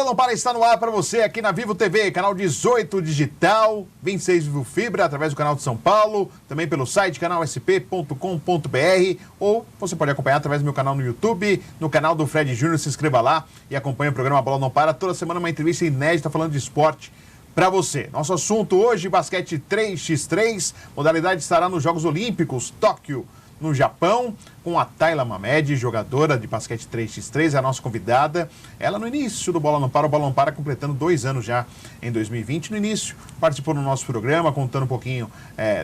Não Para está no ar para você aqui na Vivo TV, canal 18 digital, 26 Vivo Fibra, através do canal de São Paulo, também pelo site canalsp.com.br, ou você pode acompanhar através do meu canal no YouTube, no canal do Fred Júnior. Se inscreva lá e acompanhe o programa Bola Não Para. Toda semana uma entrevista inédita falando de esporte para você. Nosso assunto hoje, basquete 3x3, modalidade estará nos Jogos Olímpicos, Tóquio, no Japão, com a Tayla Mamed, jogadora de basquete 3x3, é a nossa convidada. Ela no início do Bola Não Para, o Bola Não Para completando 2 anos já em 2020. No início, participou no nosso programa, contando um pouquinho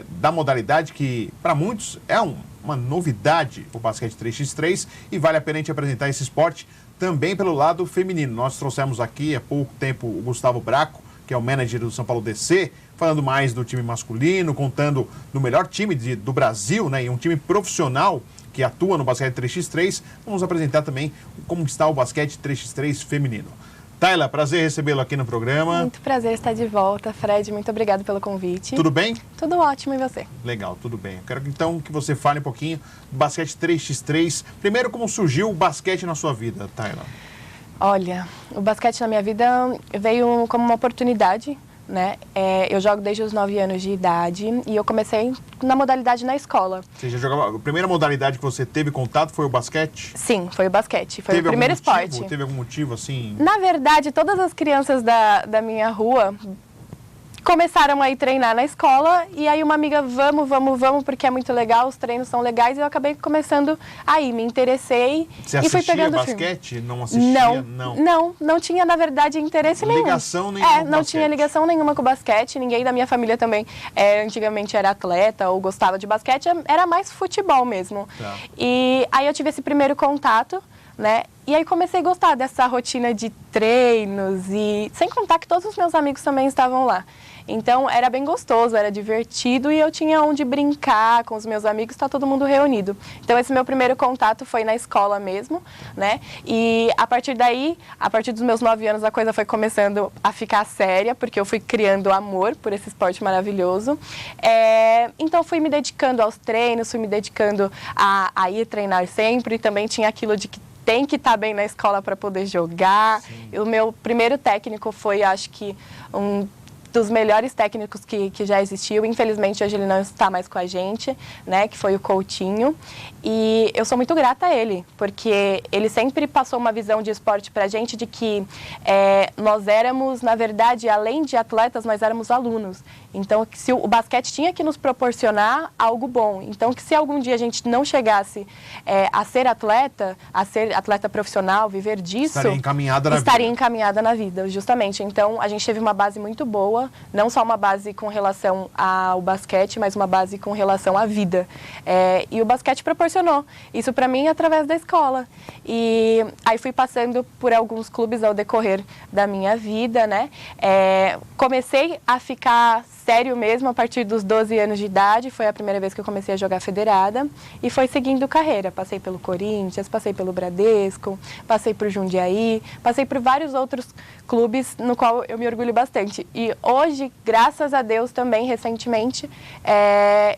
da modalidade que, para muitos, é uma novidade, o basquete 3x3, e vale a pena a gente apresentar esse esporte também pelo lado feminino. Nós trouxemos aqui há pouco tempo o Gustavo Braco, que é o manager do São Paulo DC, falando mais do time masculino, contando do melhor time do Brasil, né, e um time profissional que atua no basquete 3x3. Vamos apresentar também como está o basquete 3x3 feminino. Tayla, prazer recebê-lo aqui no programa. Muito prazer estar de volta, Fred. Muito obrigado pelo convite. Tudo bem? Tudo ótimo, e você? Legal, tudo bem. Eu quero então que você fale um pouquinho do basquete 3x3. Primeiro, como surgiu o basquete na sua vida, Tayla? Olha, o basquete na minha vida veio como uma oportunidade, né? Eu jogo desde os 9 anos de idade e eu comecei na modalidade na escola. Você já jogava... A primeira modalidade que você teve contato foi o basquete? Sim, foi o basquete. Foi o primeiro esporte. Teve algum motivo, assim? Na verdade, todas as crianças da minha rua começaram a ir treinar na escola, e aí uma amiga, vamos, porque é muito legal, os treinos são legais, e eu acabei começando aí, me interessei. Você e fui pegando basquete? Não assistia? Não tinha, na verdade, interesse nenhum. Ligação nenhuma com não tinha ligação nenhuma com o basquete, ninguém da minha família também antigamente era atleta ou gostava de basquete, era mais futebol mesmo. Tá. E aí eu tive esse primeiro contato, né? E aí comecei a gostar dessa rotina de treinos, e sem contar que todos os meus amigos também estavam lá. Então era bem gostoso, era divertido, e eu tinha onde brincar com os meus amigos, tá todo mundo reunido. Então esse meu primeiro contato foi na escola mesmo, né? E a partir daí, a partir dos meus 9 anos, a coisa foi começando a ficar séria, porque eu fui criando amor por esse esporte maravilhoso. Então fui me dedicando aos treinos, fui me dedicando a ir treinar sempre, e também tinha aquilo de que tem que estar bem na escola para poder jogar. O meu primeiro técnico foi, acho que, um dos melhores técnicos que já existiu. Infelizmente, hoje ele não está mais com a gente, né, que foi o Coutinho. E eu sou muito grata a ele, porque ele sempre passou uma visão de esporte pra gente de que nós éramos, na verdade, além de atletas, nós éramos alunos. Então, se o basquete tinha que nos proporcionar algo bom. Então, que se algum dia a gente não chegasse a ser atleta profissional, viver disso... Estaria encaminhada na vida, justamente. Então, a gente teve uma base muito boa, não só uma base com relação ao basquete, mas uma base com relação à vida. E o basquete proporcionou isso para mim através da escola. E aí fui passando por alguns clubes ao decorrer da minha vida, né? Comecei a ficar sério mesmo a partir dos 12 anos de idade. Foi a primeira vez que eu comecei a jogar federada, e foi seguindo carreira. Passei pelo Corinthians, passei pelo Bradesco, passei por Jundiaí, passei por vários outros clubes, no qual eu me orgulho bastante. E hoje, graças a Deus, também recentemente,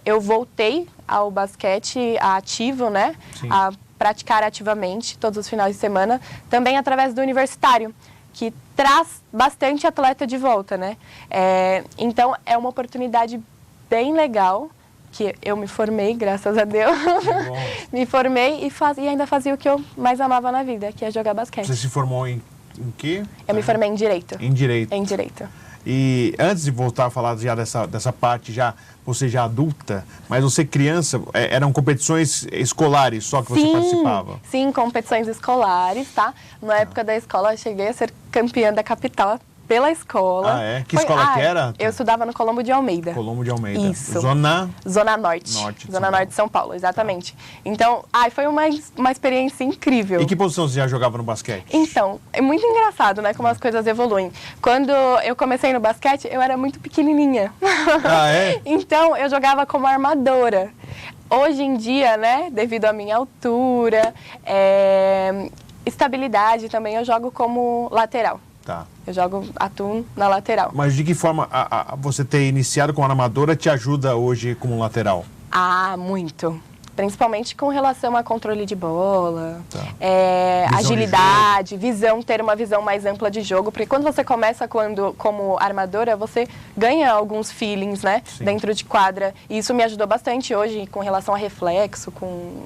eu voltei ao basquete ativo, né? Sim. A praticar ativamente todos os finais de semana, também através do universitário, que traz bastante atleta de volta, né? Então, é uma oportunidade bem legal, que eu me formei, graças a Deus. Me formei e ainda fazia o que eu mais amava na vida, que é jogar basquete. Você se formou em quê? Eu me formei em Direito. Em Direito. Em Direito. E antes de voltar a falar já dessa parte, você já adulta, mas você criança, eram competições escolares só que você participava? Sim, competições escolares, tá? Na época da escola, eu cheguei a ser campeã da capital pela escola. Ah, é? Que escola que era? Eu estudava no Colombo de Almeida. Colombo de Almeida. Isso. Zona Norte. Zona Norte de São Paulo, exatamente. Tá. Então, foi uma experiência incrível. E que posição você já jogava no basquete? Então, é muito engraçado, né, como as coisas evoluem. Quando eu comecei no basquete, eu era muito pequenininha. Ah, é? Então, eu jogava como armadora. Hoje em dia, né, devido à minha altura, estabilidade também, eu jogo como lateral. Tá. Eu atuo na lateral. Mas de que forma você ter iniciado como armadora te ajuda hoje como lateral? Ah, muito. Principalmente com relação a controle de bola, Visão agilidade, visão, ter uma visão mais ampla de jogo. Porque quando você começa como armadora, você ganha alguns feelings, né? Sim. Dentro de quadra. E isso me ajudou bastante hoje com relação a reflexo, com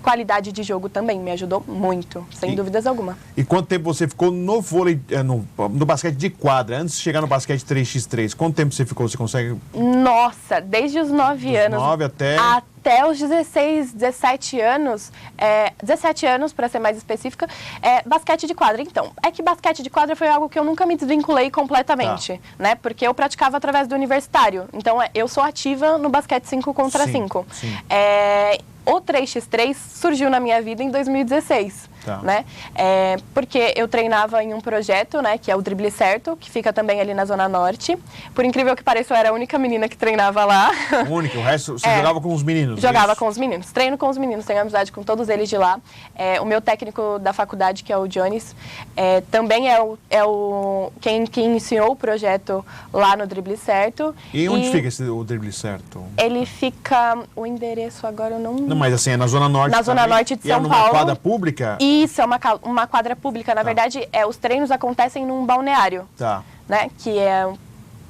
qualidade de jogo também. Me ajudou muito, sem dúvidas alguma. E quanto tempo você ficou no vôlei, no basquete de quadra, antes de chegar no basquete 3x3? Quanto tempo você ficou? Você consegue... Nossa, desde os 9 anos. 9 até os 16, 17 anos, 17 anos, para ser mais específica, basquete de quadra. Então, é que basquete de quadra foi algo que eu nunca me desvinculei completamente, né? Porque eu praticava através do universitário. Então, eu sou ativa no basquete 5 contra 5. Sim. O 3x3 surgiu na minha vida em 2016, né? Porque eu treinava em um projeto, né, que é o Drible Certo, que fica também ali na Zona Norte. Por incrível que pareça, eu era a única menina que treinava lá. Única, o resto você jogava com os meninos? Jogava com os meninos, treino com os meninos, tenho amizade com todos eles de lá. O meu técnico da faculdade, que é o Jones, também é quem ensinou o projeto lá no Drible Certo. E onde fica o Drible Certo? Ele fica, o endereço agora eu não... Mas assim, é na Zona Norte. Na Zona Norte de São Paulo. E é numa quadra pública? Isso, é uma quadra pública. Na verdade, os treinos acontecem num balneário. Né? Que é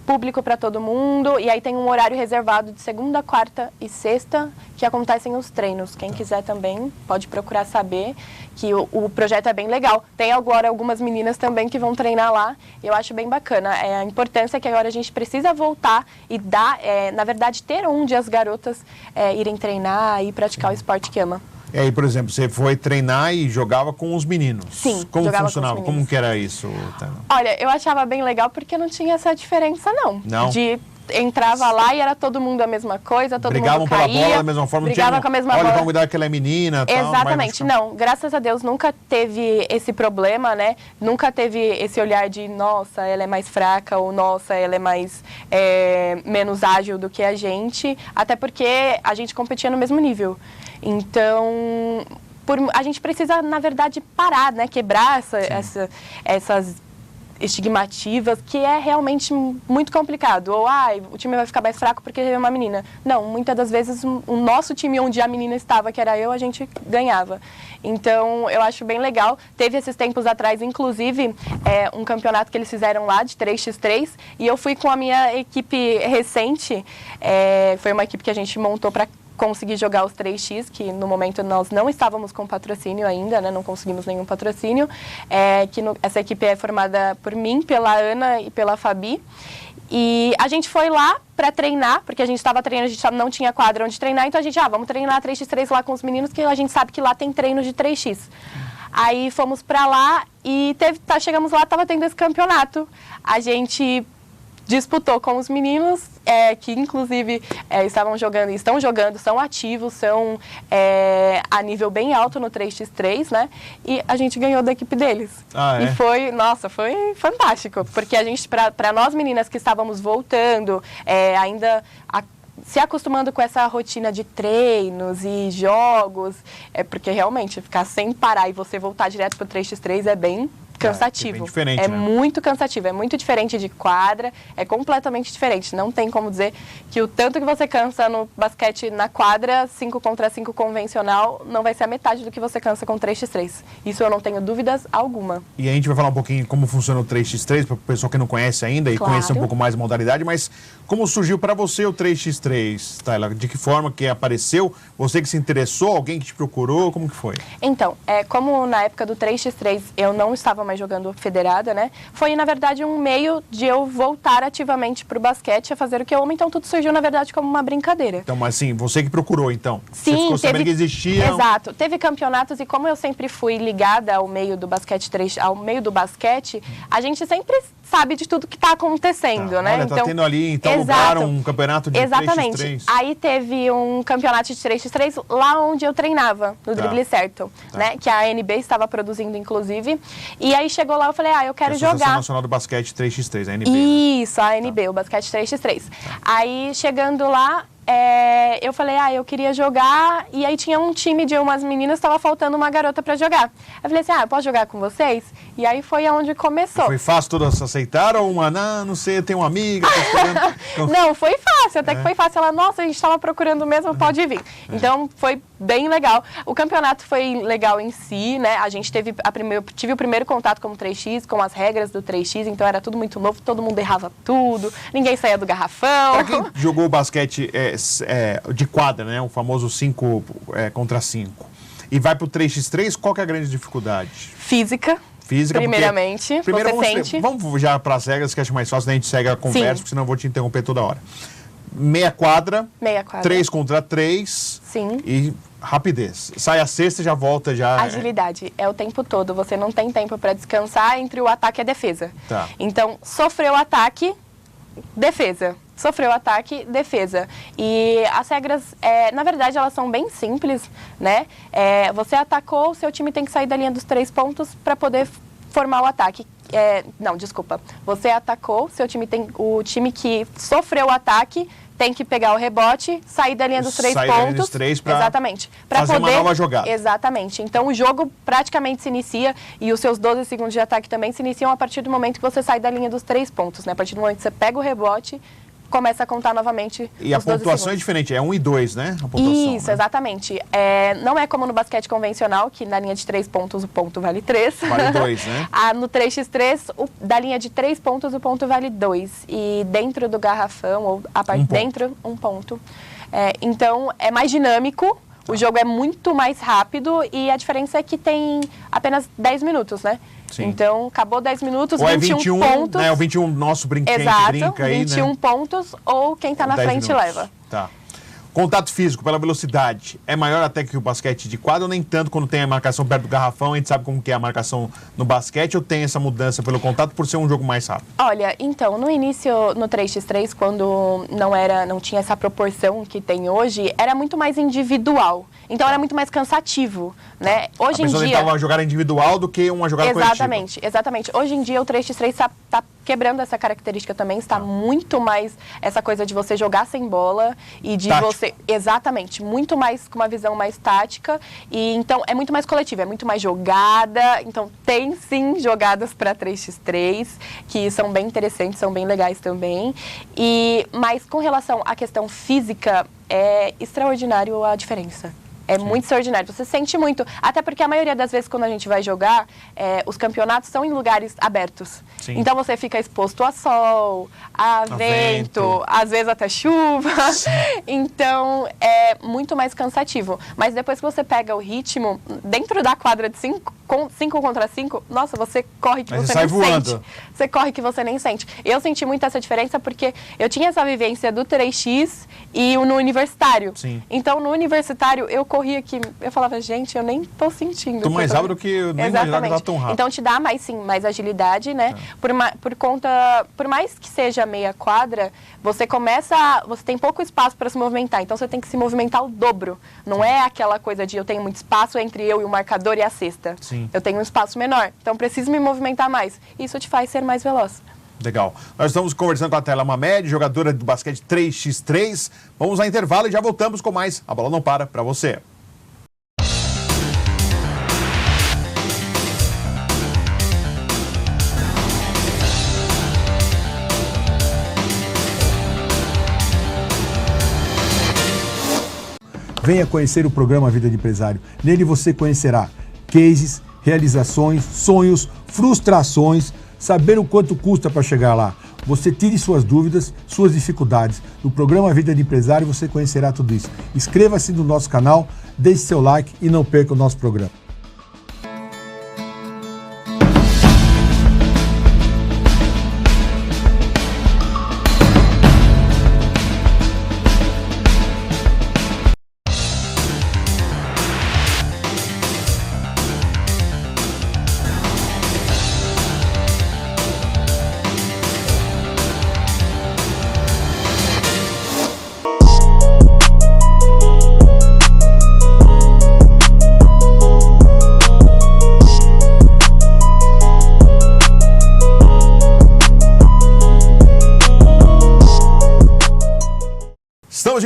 público para todo mundo. E aí tem um horário reservado de segunda, quarta e sexta que acontecem os treinos. Quem quiser também pode procurar saber que o projeto é bem legal. Tem agora algumas meninas também que vão treinar lá. Eu acho bem bacana. A importância é que agora a gente precisa voltar e dar, na verdade, ter onde as garotas irem treinar e praticar o esporte que ama. E aí, por exemplo, você foi treinar e jogava com os meninos. Sim, como funcionava? Como que era isso? Olha, eu achava bem legal porque não tinha essa diferença, não. Entrava lá e era todo mundo a mesma coisa, todo Brigavam mundo caía. Brigavam pela bola da mesma forma? Brigava com a mesma bola. Olha, vamos cuidar que ela é menina. Exatamente, não. Graças a Deus nunca teve esse problema, né? Nunca teve esse olhar de, nossa, ela é mais fraca ou, nossa, ela é mais menos ágil do que a gente. Até porque a gente competia no mesmo nível. Então, a gente precisa, na verdade, parar, né? Quebrar essas estigmativas, que é realmente muito complicado. Ou, o time vai ficar mais fraco porque é uma menina. Não, muitas das vezes o nosso time onde a menina estava, que era eu, a gente ganhava. Então, eu acho bem legal. Teve esses tempos atrás, inclusive, um campeonato que eles fizeram lá, de 3x3, e eu fui com a minha equipe recente. Foi uma equipe que a gente montou para conseguir jogar os 3x, que no momento nós não estávamos com patrocínio ainda, né? Não conseguimos nenhum patrocínio. Essa equipe é formada por mim, pela Ana e pela Fabi. E a gente foi lá para treinar, porque a gente estava treinando, a gente não tinha quadra onde treinar, então a gente, vamos treinar 3x3 lá com os meninos, que a gente sabe que lá tem treinos de 3x. Aí fomos para lá e chegamos lá, estava tendo esse campeonato. A gente disputou com os meninos, que inclusive estão jogando, são ativos, são a nível bem alto no 3x3, né? E a gente ganhou da equipe deles. E foi fantástico, porque a gente, para nós meninas que estávamos voltando, ainda se acostumando com essa rotina de treinos e jogos, porque realmente ficar sem parar e você voltar direto para o 3x3 é bem cansativo. Né? Muito cansativo, é muito diferente de quadra, é completamente diferente. Não tem como dizer que o tanto que você cansa no basquete na quadra, 5 contra 5 convencional, não vai ser a metade do que você cansa com 3x3. Isso eu não tenho dúvidas alguma. E a gente vai falar um pouquinho como funciona o 3x3, para o pessoal que não conhece ainda e conhecer um pouco mais a modalidade, mas como surgiu para você o 3x3, Tayla? De que forma que apareceu? Você que se interessou? Alguém que te procurou? Como que foi? Então, como na época do 3x3 eu não estava mais jogando federada, né? Foi, na verdade, um meio de eu voltar ativamente pro basquete, a fazer o que eu amo. Então, tudo surgiu, na verdade, como uma brincadeira. Então, mas assim, você que procurou, então? Sim, você ficou sabendo que existia? Exato. Teve campeonatos e como eu sempre fui ligada ao meio do basquete, a gente sempre sabe de tudo que está acontecendo, né? Olha, então, tendo ali, então, lugar um campeonato de 3x3. Aí teve um campeonato de 3x3 lá onde eu treinava, no Drible Certo, né? Que a ANB estava produzindo, inclusive. E aí chegou lá, eu falei, eu quero jogar. Associação Nacional do Basquete 3x3, a ANB. Isso, a ANB, o basquete 3x3. Aí, chegando lá, eu falei, eu queria jogar, e aí tinha um time de umas meninas, estava faltando uma garota para jogar. Eu falei assim, eu posso jogar com vocês? E aí foi onde começou. Foi fácil, todas aceitaram? Ou uma, não sei, tem uma amiga, tô esperando... Não, foi fácil, até que foi fácil. Ela, nossa, a gente estava procurando mesmo, pode vir. Então, foi bem legal. O campeonato foi legal em si, né? A gente tive o primeiro contato com o 3x, com as regras do 3x, então era tudo muito novo, todo mundo errava tudo, ninguém saía do garrafão. Pra quem jogou basquete de quadra, né? O famoso 5 contra 5, e vai pro 3x3, qual que é a grande dificuldade? Física, primeiramente, primeiro você sente. Vamos já para as regras, que acho mais fácil, né? A gente segue a conversa, porque senão eu vou te interromper toda hora. Meia quadra. 3 contra 3. Sim. E rapidez. Sai a cesta e já volta, já... Agilidade. É o tempo todo. Você não tem tempo para descansar entre o ataque e a defesa. Tá. Então, sofreu ataque, defesa. Sofreu ataque, defesa. E as regras, na verdade, elas são bem simples, né? Você atacou, seu time tem que sair da linha dos 3 pontos para poder formar o ataque. Não, desculpa. Você atacou, o time que sofreu o ataque tem que pegar o rebote, sair da linha dos 3 pontos. Da linha dos 3 exatamente. Pra fazer poder, uma nova jogada. Exatamente. Então, o jogo praticamente se inicia e os seus 12 segundos de ataque também se iniciam a partir do momento que você sai da linha dos 3 pontos, né? A partir do momento que você pega o rebote, começa a contar novamente. E a pontuação é diferente, é 1 e 2, né? A pontuação, isso, né? Exatamente. Não é como no basquete convencional, que na linha de 3 pontos o ponto vale 3. Vale 2, né? No 3x3, da linha de 3 pontos o ponto vale 2. E dentro do garrafão, ou a parte dentro, 1 ponto. Então, é mais dinâmico. O jogo é muito mais rápido e a diferença é que tem apenas 10 minutos, né? Sim. Então, acabou 10 minutos, ou 21 pontos. Né? O 21, nosso brinquedo. Exato, Brinca aí, 21 né? pontos, ou quem está na frente minutos. leva. Tá. Contato físico pela velocidade é maior até que o basquete de quadra, ou nem tanto quando tem a marcação perto do garrafão? A gente sabe como que é a marcação no basquete, ou tem essa mudança pelo contato por ser um jogo mais rápido? Olha, então, no início, no 3x3, quando não tinha essa proporção que tem hoje, era muito mais individual. Então, era muito mais cansativo, né? Hoje em dia... tentava jogar individual do que uma jogada coletiva. Exatamente. Hoje em dia, o 3x3 está quebrando essa característica também, está muito mais essa coisa de você jogar sem bola e de você... Exatamente. Muito mais com uma visão mais tática. E, então, é muito mais coletivo, é muito mais jogada. Então, tem, sim, jogadas para 3x3, que são bem interessantes, são bem legais também. Mas, com relação à questão física, é extraordinário a diferença. É muito extraordinário, você sente muito. Até porque a maioria das vezes quando a gente vai jogar, os campeonatos são em lugares abertos. Sim. Então você fica exposto a sol, a vento, às vezes até chuva. Sim. Então é muito mais cansativo. Mas depois que você pega o ritmo, dentro da quadra de 5 contra 5, nossa, você corre que você nem sente. Você corre que você nem sente. Eu senti muito essa diferença porque eu tinha essa vivência do 3x e no universitário. Sim. Então no universitário eu corria que eu falava, gente, eu nem tô sentindo. Tô mais rápido do que eu nem imaginava que tava tão rápido. Então te dá mais agilidade, né? Por mais que seja meia quadra, você tem pouco espaço para se movimentar, então você tem que se movimentar o dobro. Não é aquela coisa de eu tenho muito espaço entre eu e o marcador e a cesta. Sim. Eu tenho um espaço menor, então preciso me movimentar mais. Isso te faz ser mais veloz. Legal. Nós estamos conversando com a Thelma Mamed, jogadora do basquete 3x3. Vamos ao intervalo e já voltamos com mais A Bola Não Para você. Venha conhecer o programa Vida de Empresário. Nele você conhecerá cases, realizações, sonhos, frustrações, saber o quanto custa para chegar lá. Você tire suas dúvidas, suas dificuldades. No programa Vida de Empresário você conhecerá tudo isso. Inscreva-se no nosso canal, deixe seu like e não perca o nosso programa.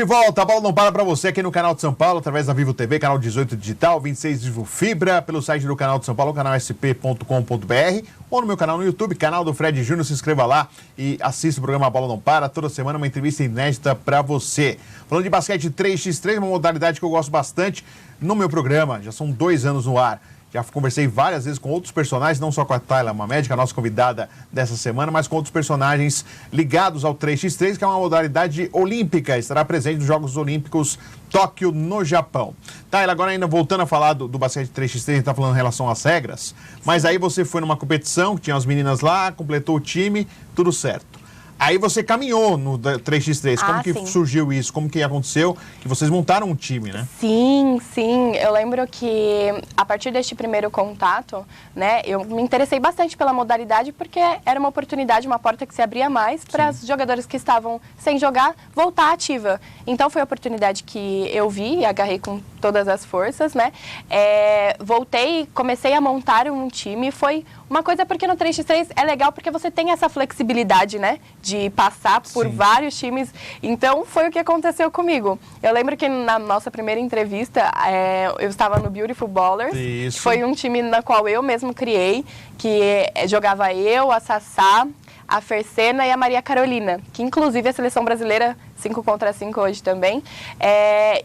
de volta, a bola não para você aqui no canal de São Paulo, através da Vivo TV, canal 18 digital, 26 Vivo Fibra, pelo site do canal de São Paulo, canal sp.com.br, ou no meu canal no YouTube, canal do Fred Júnior. Se inscreva lá e assista o programa A Bola Não Para. Toda semana uma entrevista inédita para você. Falando de basquete 3x3, uma modalidade que eu gosto bastante no meu programa, já são 2 anos no ar. Já conversei várias vezes com outros personagens, não só com a Tayla Mamed, a nossa convidada dessa semana, mas com outros personagens ligados ao 3x3, que é uma modalidade olímpica, estará presente nos Jogos Olímpicos Tóquio, no Japão. Tayla, agora ainda voltando a falar do basquete 3x3, a gente está falando em relação às regras, mas aí você foi numa competição, tinha as meninas lá, completou o time, tudo certo. Aí você caminhou no 3x3. Como que surgiu isso? Como que aconteceu? Que vocês montaram um time, né? Sim. Eu lembro que a partir deste primeiro contato, né, eu me interessei bastante pela modalidade porque era uma oportunidade, uma porta que se abria mais para os jogadores que estavam sem jogar voltar ativa. Então foi a oportunidade que eu vi e agarrei com todas as forças, né? Voltei, comecei a montar um time. Foi uma coisa porque no 3x3 é legal porque você tem essa flexibilidade, né? De passar por vários times. Então, foi o que aconteceu comigo. Eu lembro que na nossa primeira entrevista, eu estava no Beautiful Ballers. Isso. Que foi um time na qual eu mesmo criei, que jogava eu, a Sassá, a Fercena e a Maria Carolina, que inclusive a seleção brasileira 5 contra 5 hoje também.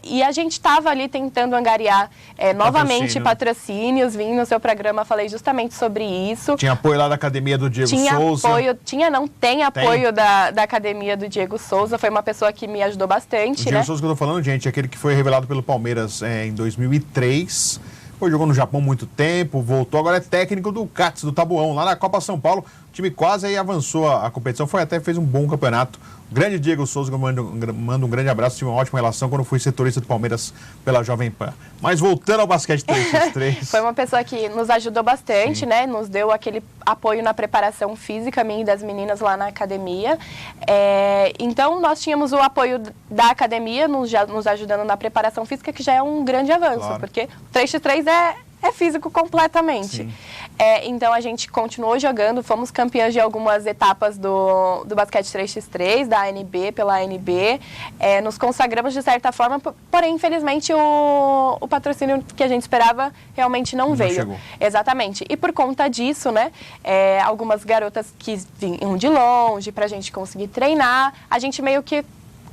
E a gente estava ali tentando angariar novamente patrocínios. Vim no seu programa, falei justamente sobre isso. Tinha apoio lá da academia do Diego Souza? Tem apoio da academia do Diego Souza. Foi uma pessoa que me ajudou bastante. O Diego Souza que eu tô falando, gente, é aquele que foi revelado pelo Palmeiras em 2003. Jogou no Japão muito tempo, voltou, agora é técnico do CATS, do Tabuão, lá na Copa São Paulo. O time quase aí avançou a competição, fez um bom campeonato. O grande Diego Souza, que eu mando um grande abraço, tive uma ótima relação quando fui setorista do Palmeiras pela Jovem Pan. Mas voltando ao basquete 3x3... Foi uma pessoa que nos ajudou bastante, né? Nos deu aquele apoio na preparação física, minha e das meninas lá na academia. Então, nós tínhamos o apoio da academia, nos ajudando na preparação física, que já é um grande avanço, claro. Porque 3x3 é físico completamente. Então, a gente continuou jogando, fomos campeãs de algumas etapas do basquete 3x3, da ANB, pela ANB. Nos consagramos de certa forma, porém, infelizmente, o patrocínio que a gente esperava realmente não veio. Chegou. Exatamente. E por conta disso, né, algumas garotas que vinham de longe pra gente conseguir treinar, a gente meio que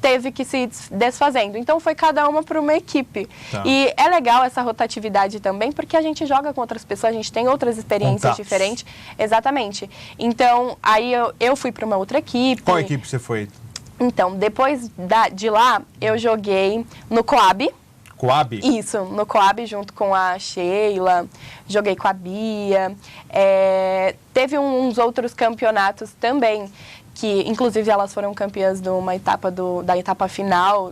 teve que se desfazendo. Então, foi cada uma para uma equipe. Tá. E é legal essa rotatividade também, porque a gente joga com outras pessoas, a gente tem outras experiências diferentes. Exatamente. Então, aí eu fui para uma outra equipe. Qual equipe você foi? Então, depois de lá, eu joguei no Coab. Coab? Isso, no Coab, junto com a Sheila, joguei com a Bia. Teve uns outros campeonatos também, que inclusive elas foram campeãs de uma etapa da etapa final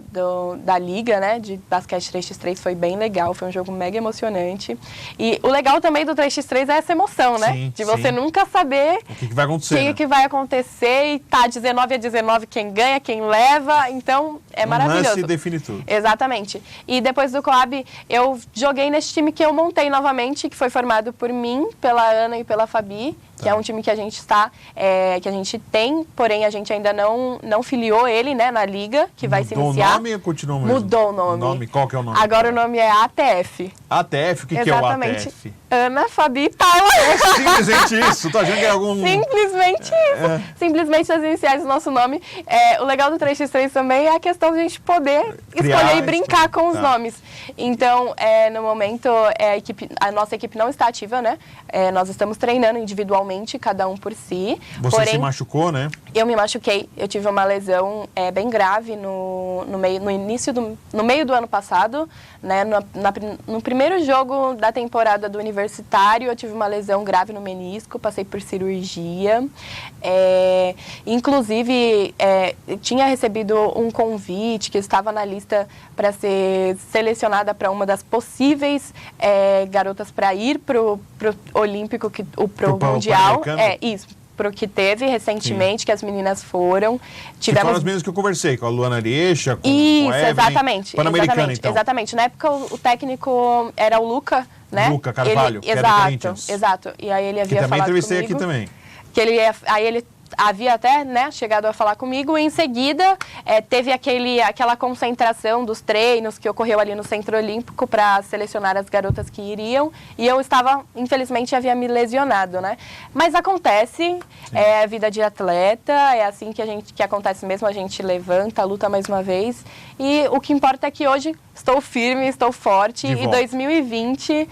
da liga, né, de basquete 3x3, foi bem legal, foi um jogo mega emocionante. E o legal também do 3x3 é essa emoção, né, de você nunca saber o que vai acontecer, que vai acontecer, e tá 19-19 quem ganha, quem leva, então é maravilhoso. Lance define tudo. Exatamente. E depois do Coab, eu joguei nesse time que eu montei novamente, que foi formado por mim, pela Ana e pela Fabi, que é um time que a gente que a gente tem, porém a gente ainda não filiou ele, né, na liga, que vai se iniciar. Mudou o nome ou continua mesmo? Mudou o nome. Qual que é o nome? Agora o nome é ATF. ATF? O que é o ATF? Ana, Fabi e Tayla. É simplesmente isso? Tô achando que é algum... Simplesmente isso. Simplesmente as iniciais do nosso nome. O legal do 3x3 também é a questão de a gente poder escolher e brincar com os nomes. Então, no momento, a nossa equipe não está ativa, né? Nós estamos treinando individualmente, cada um por si. Você se machucou, né? Eu me machuquei. Eu tive uma lesão bem grave no meio do ano passado, né? No primeiro jogo da temporada do universitário, eu tive uma lesão grave no menisco, passei por cirurgia. Inclusive, tinha recebido um convite que estava na lista para ser selecionada para uma das possíveis garotas para ir pro Olímpico, pro Mundial. Isso. Pro que teve recentemente, que as meninas foram. Foram as mesmas que eu conversei, com a Luana Areixa, com Isso, a Evelyn, exatamente. Pan-Americana, então. Exatamente. Na época, o técnico era o Luca, né? Luca Carvalho, que era do Corinthians. Exato. E aí ele havia que também falado entrevistei comigo, aqui também. Aí ele havia até, né, chegado a falar comigo. Em seguida, teve aquela concentração dos treinos que ocorreu ali no Centro Olímpico para selecionar as garotas que iriam. E eu estava, infelizmente, havia me lesionado, né? Mas acontece, é a vida de atleta, é assim que acontece mesmo, a gente levanta, luta mais uma vez. E o que importa é que hoje estou firme, estou forte. E 2020,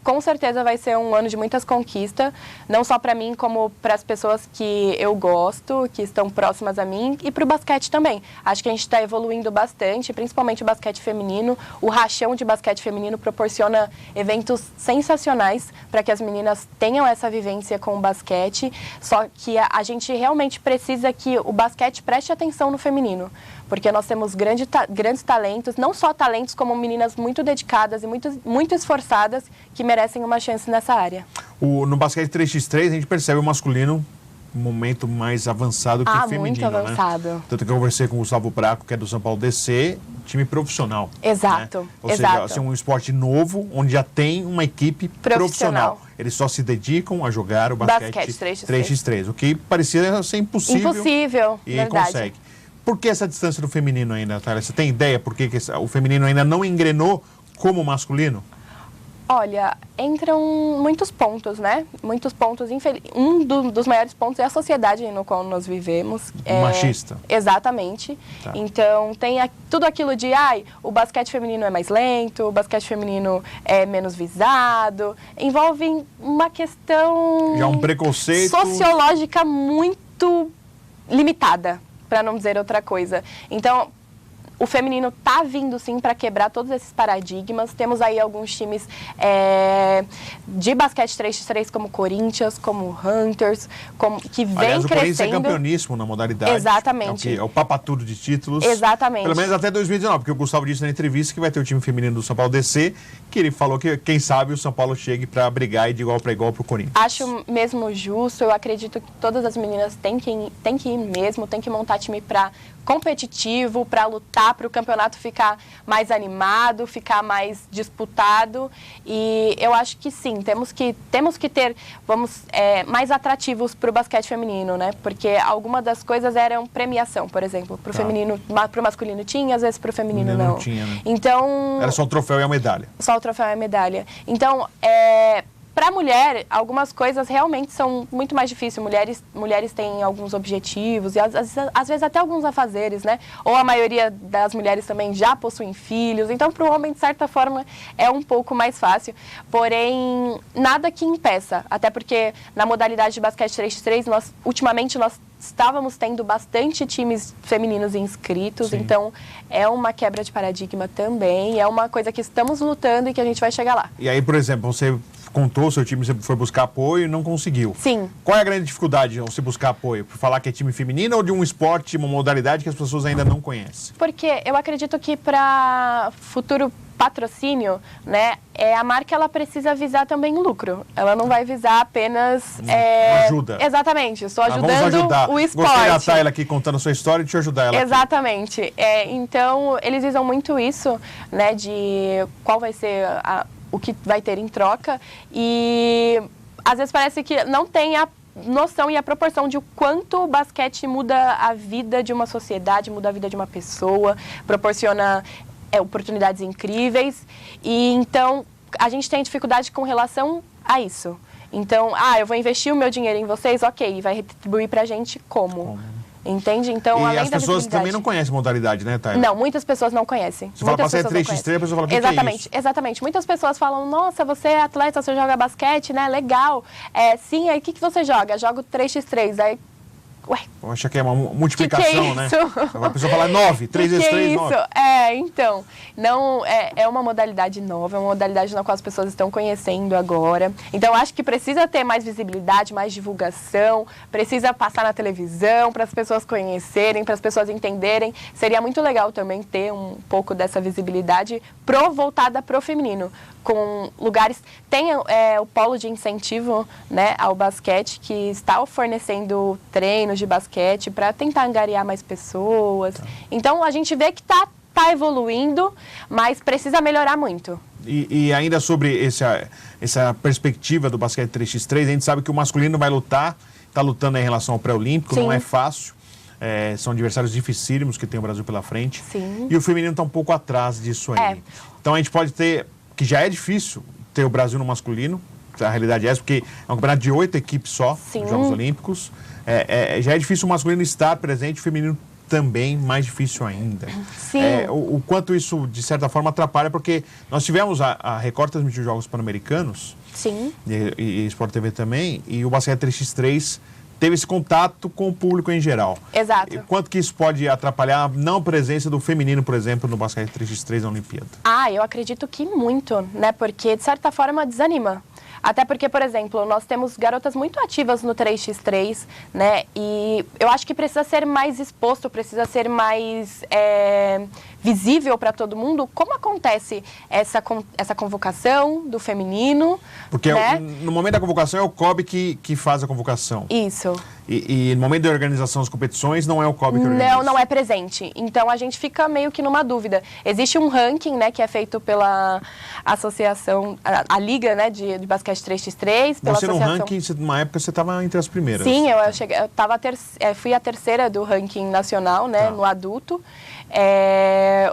com certeza, vai ser um ano de muitas conquistas. Não só para mim, como para as pessoas que eu gosto, que estão próximas a mim. E para o basquete também. Acho que a gente está evoluindo bastante, principalmente o basquete feminino. O rachão de basquete feminino proporciona eventos sensacionais para que as meninas tenham essa vivência com o basquete. Só que a gente realmente precisa que o basquete preste atenção no feminino. Porque nós temos grandes talentos, não só talentos, como meninas muito dedicadas e muito esforçadas que merecem uma chance nessa área. No basquete 3x3, a gente percebe o masculino um momento mais avançado que o feminino, muito avançado. Né? Tanto que eu conversei com o Gustavo Braco, que é do São Paulo DC, time profissional. Exato, né? Ou seja, assim, um esporte novo, onde já tem uma equipe profissional. Eles só se dedicam a jogar o basquete 3x3, o que parecia ser impossível. Impossível, e verdade. consegue. Por que essa distância do feminino ainda, Natália? Você tem ideia por que o feminino ainda não engrenou como o masculino? Olha, entram muitos pontos, né? Muitos pontos. Um dos maiores pontos é a sociedade no qual nós vivemos. Machista. Exatamente. Tá. Então, tem tudo aquilo de, o basquete feminino é mais lento, o basquete feminino é menos visado. Envolve uma questão... Já um preconceito... sociológica muito limitada, para não dizer outra coisa. Então, o feminino está vindo, sim, para quebrar todos esses paradigmas. Temos aí alguns times de basquete 3x3, como Corinthians, como Hunters, que vem Aliás, o Corinthians crescendo. é campeoníssimo na modalidade. Exatamente. É o papatudo de títulos. Exatamente. Pelo menos até 2019, porque o Gustavo disse na entrevista que vai ter o time feminino do São Paulo DC, que ele falou que, quem sabe, o São Paulo chegue para brigar de igual para igual para o Corinthians. Acho mesmo justo. Eu acredito que todas as meninas têm que ir mesmo, têm que montar time para competitivo, para lutar, para o campeonato ficar mais animado, ficar mais disputado. E eu acho que sim, temos que ter, mais atrativos para o basquete feminino, né? Porque algumas das coisas eram premiação, por exemplo. Para o feminino, para o masculino tinha, às vezes para o feminino não. Tinha, né? Então... Era só o troféu e a medalha. Só o troféu e a medalha. Então, para a mulher, algumas coisas realmente são muito mais difíceis. Mulheres têm alguns objetivos e às vezes até alguns afazeres, né? Ou a maioria das mulheres também já possuem filhos. Então, para o homem, de certa forma, é um pouco mais fácil. Porém, nada que impeça. Até porque na modalidade de basquete 3x3, ultimamente nós estávamos tendo bastante times femininos inscritos. Sim. Então, é uma quebra de paradigma também. É uma coisa que estamos lutando e que a gente vai chegar lá. E aí, por exemplo, você contou o seu time, você foi buscar apoio e não conseguiu. Sim. Qual é a grande dificuldade ao se buscar apoio? Por falar que é time feminino ou de um esporte, uma modalidade que as pessoas ainda não conhecem? Porque eu acredito que para futuro patrocínio, né, a marca ela precisa visar também o lucro. Ela não vai visar apenas... ajuda. Exatamente, estou ajudando o esporte. Gostei da Tayla aqui contando a sua história e deixa eu ajudar ela. Exatamente. Então, eles visam muito isso, né, de qual vai ser o que vai ter em troca. E às vezes parece que não tem a noção e a proporção de o quanto o basquete muda a vida de uma sociedade, muda a vida de uma pessoa, proporciona oportunidades incríveis. E então a gente tem dificuldade com relação a isso. Então, eu vou investir o meu dinheiro em vocês, ok, vai retribuir pra gente como? Entende? Então, além as pessoas também não conhecem modalidade, né, Tayla? Não, muitas pessoas não conhecem. Você fala passar 3x3, a pessoa fala, o que é isso? Exatamente. Muitas pessoas falam, nossa, você é atleta, você joga basquete, né? Legal. Sim, aí o que você joga? Jogo 3x3. Aí, ué. Eu acho que é uma multiplicação, né? A pessoa fala 9, 3 vezes 3, 9. Então, não, é uma modalidade nova, é uma modalidade na qual as pessoas estão conhecendo agora. Então, acho que precisa ter mais visibilidade, mais divulgação, precisa passar na televisão para as pessoas conhecerem, para as pessoas entenderem. Seria muito legal também ter um pouco dessa visibilidade voltada para o feminino, com lugares... Tem o polo de incentivo, né, ao basquete, que está fornecendo treinos de basquete para tentar angariar mais pessoas. Então, a gente vê que está evoluindo, mas precisa melhorar muito. E ainda sobre essa perspectiva do basquete 3x3, a gente sabe que o masculino vai lutar, está lutando em relação ao pré-olímpico, não é fácil. São adversários dificílimos que tem o Brasil pela frente. Sim. E o feminino está um pouco atrás disso aí. Então a gente pode ter, que já é difícil ter o Brasil no masculino, a realidade é essa, porque é um campeonato de 8 equipes só, nos Jogos Olímpicos. Já é difícil o masculino estar presente, o feminino também mais difícil ainda. Sim. O quanto isso, de certa forma, atrapalha, porque nós tivemos a Record transmitir Jogos Pan-Americanos, Sim. e Sport TV também, e o basquete 3x3 teve esse contato com o público em geral. Exato. E quanto que isso pode atrapalhar a não presença do feminino, por exemplo, no basquete 3x3 na Olimpíada? Eu acredito que muito, né? Porque, de certa forma, desanima. Até porque, por exemplo, nós temos garotas muito ativas no 3x3, né? E eu acho que precisa ser mais exposto, precisa ser mais visível para todo mundo como acontece essa convocação do feminino. Porque né? No momento da convocação é o COB que faz a convocação. Isso. E no momento da organização das competições não é o COB que organiza? Não é presente. Então, a gente fica meio que numa dúvida. Existe um ranking, né, que é feito pela associação, a Liga, né, de basquete 3x3. Pela você associação... no ranking, numa época você estava entre as primeiras. Sim, fui a terceira do ranking nacional, né, no adulto.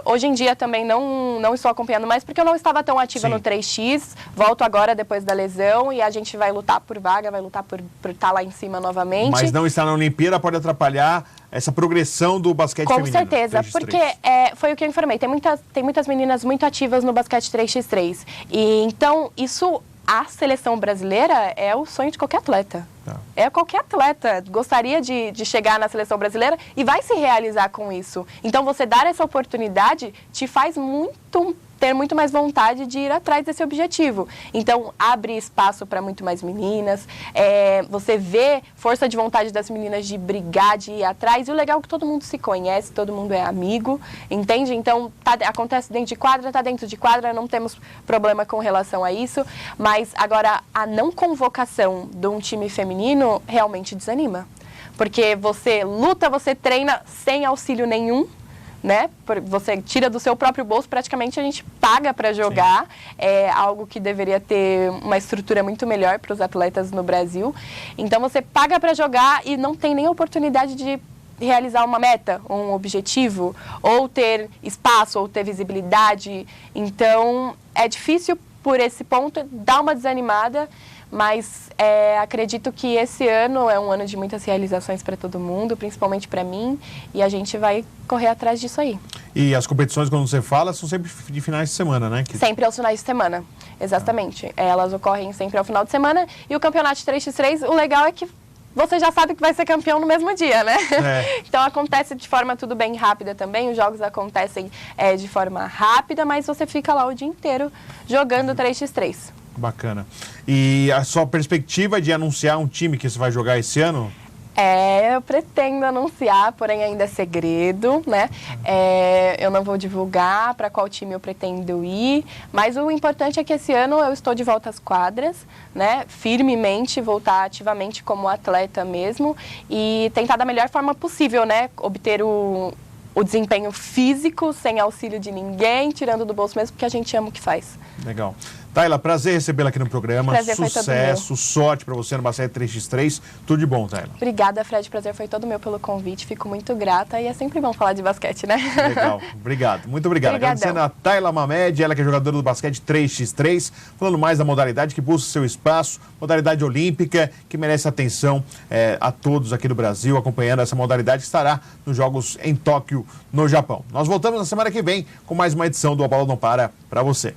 Hoje em dia também não estou acompanhando mais, porque eu não estava tão ativa no 3x. Volto agora depois da lesão e a gente vai lutar por vaga, vai lutar por estar lá em cima novamente. Mas não estar na Olimpíada pode atrapalhar essa progressão do basquete feminino. Com certeza, 3x3. porque foi o que eu informei. Tem muitas meninas muito ativas no basquete 3x3. E então, a seleção brasileira é o sonho de qualquer atleta. Qualquer atleta gostaria de chegar na seleção brasileira e vai se realizar com isso. Então, você dar essa oportunidade te faz ter muito mais vontade de ir atrás desse objetivo. Então, abre espaço para muito mais meninas, você vê força de vontade das meninas de brigar, de ir atrás, e o legal é que todo mundo se conhece, todo mundo é amigo, entende? Então, acontece dentro de quadra, está dentro de quadra, não temos problema com relação a isso, mas agora a não convocação de um time feminino realmente desanima, porque você luta, você treina sem auxílio nenhum, né? Você tira do seu próprio bolso, praticamente a gente paga para jogar. Sim. É algo que deveria ter uma estrutura muito melhor para os atletas no Brasil. Então você paga para jogar e não tem nem oportunidade de realizar uma meta, um objetivo, ou ter espaço, ou ter visibilidade. Então é difícil por esse ponto, dá uma desanimada. Mas acredito que esse ano é um ano de muitas realizações para todo mundo, principalmente para mim, e a gente vai correr atrás disso aí. E as competições, quando você fala, são sempre de finais de semana, né? Sempre aos finais de semana, exatamente. Elas ocorrem sempre ao final de semana, e o campeonato de 3x3, o legal é que você já sabe que vai ser campeão no mesmo dia, né? Então acontece de forma tudo bem rápida também, os jogos acontecem de forma rápida, mas você fica lá o dia inteiro jogando 3x3. Bacana. E a sua perspectiva de anunciar um time que você vai jogar esse ano? Eu pretendo anunciar, porém ainda é segredo, né? Eu não vou divulgar para qual time eu pretendo ir, mas o importante é que esse ano eu estou de volta às quadras, né? Firmemente, voltar ativamente como atleta mesmo e tentar da melhor forma possível, né? Obter o desempenho físico, sem auxílio de ninguém, tirando do bolso mesmo, porque a gente ama o que faz. Legal. Tayla, prazer recebê-la aqui no programa. Prazer Sucesso, sorte para você no basquete 3x3. Tudo de bom, Tayla. Obrigada, Fred. Prazer foi todo meu pelo convite. Fico muito grata e é sempre bom falar de basquete, né? Legal. Obrigado. Muito obrigado. Agradecendo a Tayla Mamed, ela que é jogadora do basquete 3x3, falando mais da modalidade que busca seu espaço, modalidade olímpica, que merece atenção a todos aqui do Brasil, acompanhando essa modalidade que estará nos Jogos em Tóquio, no Japão. Nós voltamos na semana que vem com mais uma edição do A Bola Não Para você.